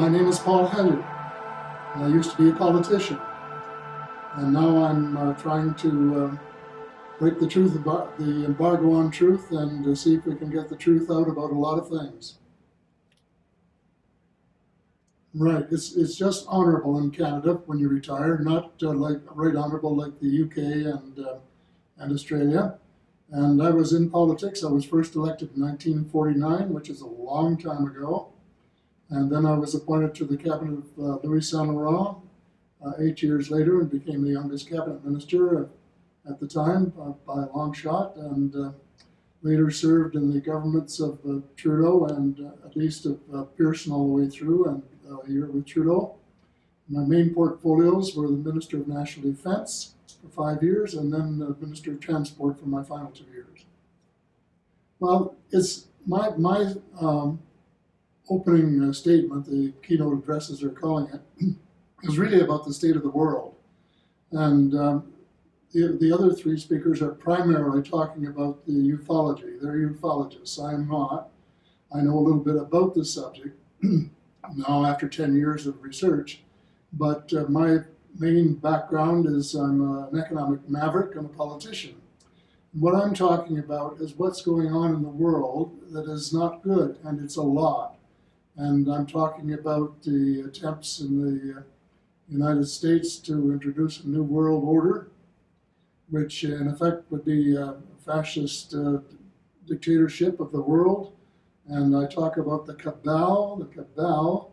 My name is Paul Hellyer. I used to be a politician, and now I'm trying to break the truth about the embargo on truth and see if we can get the truth out about a lot of things. Right, it's just honorable in Canada when you retire, not like right honorable like the UK and Australia. And I was in politics. I was first elected in 1949, which is a long time ago. And then I was appointed to the cabinet of Louis Saint Laurent 8 years later and became the youngest cabinet minister at the time by a long shot, and later served in the governments of Trudeau and at least of Pearson all the way through, and a year with Trudeau. My main portfolios were the Minister of National Defense for 5 years and then the Minister of Transport for my final 2 years. Well, it's my opening statement, the keynote address as they're calling it, is really about the state of the world. And the other three speakers are primarily talking about the ufology. They're ufologists. I'm not. I know a little bit about the subject now after 10 years of research, but my main background is I'm an economic maverick and a politician. What I'm talking about is what's going on in the world that is not good, and it's a lot. And I'm talking about the attempts in the United States to introduce a new world order, which in effect would be a fascist dictatorship of the world. And I talk about the cabal. The cabal,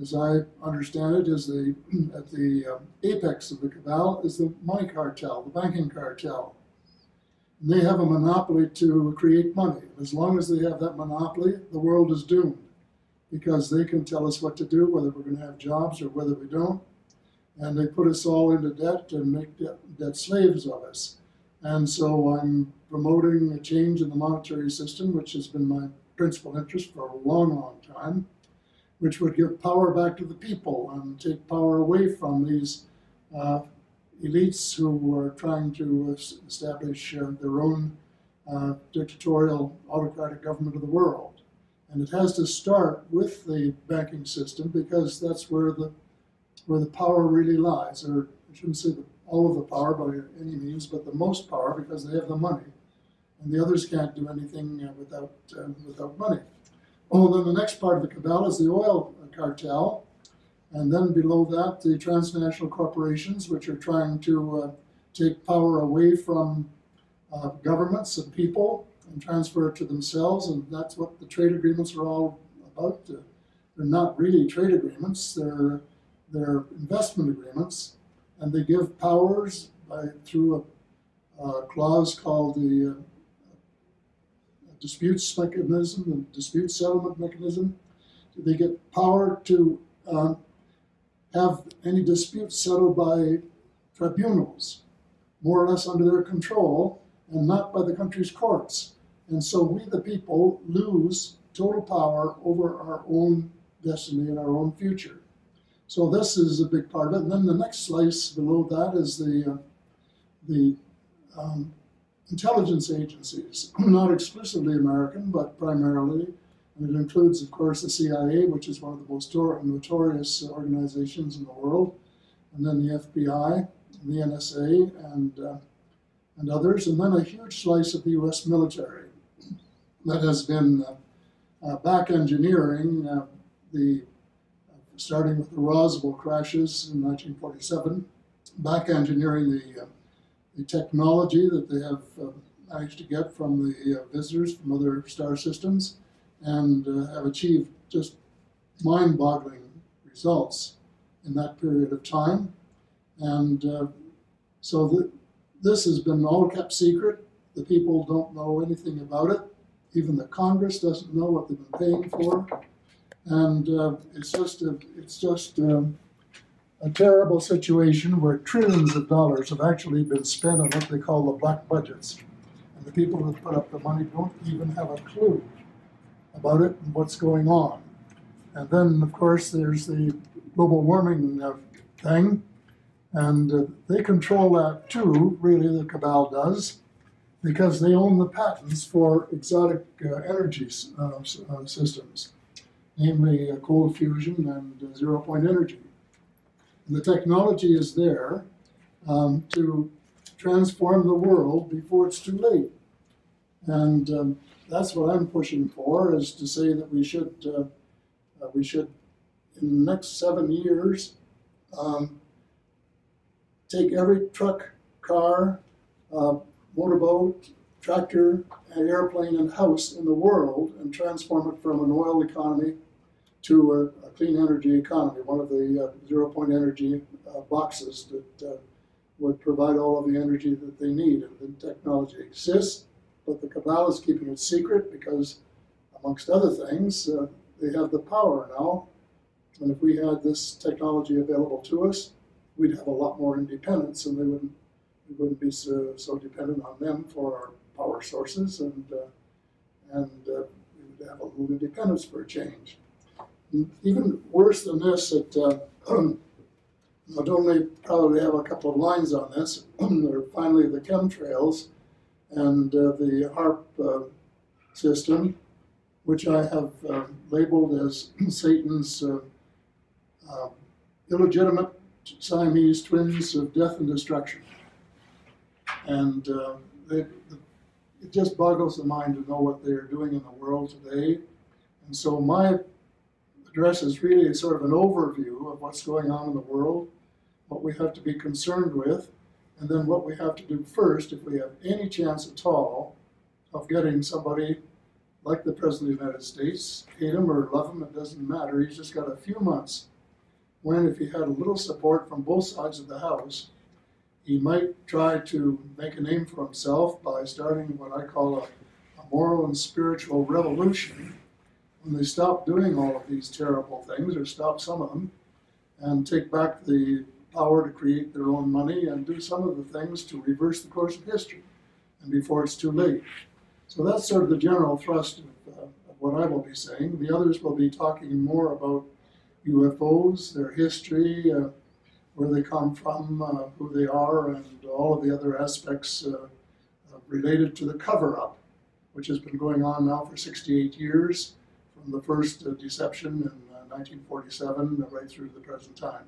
as I understand it, is at the apex of the cabal is the money cartel, the banking cartel. And they have a monopoly to create money. As long as they have that monopoly, the world is doomed, because they can tell us what to do, whether we're going to have jobs or whether we don't. And they put us all into debt and make debt slaves of us. And so I'm promoting a change in the monetary system, which has been my principal interest for a long, long time, which would give power back to the people and take power away from these elites who are trying to establish their own dictatorial, autocratic government of the world. And it has to start with the banking system, because that's where the power really lies. Or I shouldn't say all of the power by any means, but the most power, because they have the money, and the others can't do anything without money. Oh, then the next part of the cabal is the oil cartel, and then below that the transnational corporations, which are trying to take power away from governments and people and transfer it to themselves, and that's what the trade agreements are all about. They're not really trade agreements, they're investment agreements, and they give powers through a clause called the disputes mechanism, the dispute settlement mechanism. They get power to have any disputes settled by tribunals, more or less under their control, and not by the country's courts. And so we, the people, lose total power over our own destiny and our own future. So this is a big part of it. And then the next slice below that is the intelligence agencies, not exclusively American, but primarily. And it includes, of course, the CIA, which is one of the most notorious organizations in the world, and then the FBI, the NSA, and others, and then a huge slice of the U.S. military that has been back engineering starting with the Roswell crashes in 1947, back engineering the technology that they have managed to get from the visitors from other star systems, and have achieved just mind-boggling results in that period of time. And so this has been all kept secret. The people don't know anything about it. Even the Congress doesn't know what they've been paying for. And it's just a terrible situation where trillions of dollars have actually been spent on what they call the black budgets. And the people who put up the money don't even have a clue about it and what's going on. And then, of course, there's the global warming thing, and they control that too, really, the cabal does, because they own the patents for exotic energy systems. namely cold fusion and zero-point energy. And the technology is there to transform the world before it's too late. And that's what I'm pushing for, is to say that we should, in the next 7 years, take every truck, car, motorboat, tractor, airplane, and house in the world and transform it from an oil economy to a clean energy economy, one of the zero-point energy boxes that would provide all of the energy that they need. And the technology exists, but the cabal is keeping it secret because, amongst other things, they have the power now. And if we had this technology available to us, we'd have a lot more independence, and we wouldn't be so dependent on them for our power sources, and we would have a little independence for a change. And even worse than this, I'd only probably have a couple of lines on this. There are finally the chemtrails and the HARP system, which I have labeled as Satan's illegitimate Siamese twins of death and destruction. And it just boggles the mind to know what they are doing in the world today. And so my address is really sort of an overview of what's going on in the world, what we have to be concerned with, and then what we have to do first if we have any chance at all of getting somebody like the President of the United States, hate him or love him, it doesn't matter. He's just got a few months when, if he had a little support from both sides of the House, he might try to make a name for himself by starting what I call a moral and spiritual revolution, when they stop doing all of these terrible things, or stop some of them, and take back the power to create their own money and do some of the things to reverse the course of history, and before it's too late. So that's sort of the general thrust of what I will be saying. The others will be talking more about UFOs, their history, where they come from, who they are, and all of the other aspects related to the cover-up, which has been going on now for 68 years, from the first deception in 1947 right through to the present time.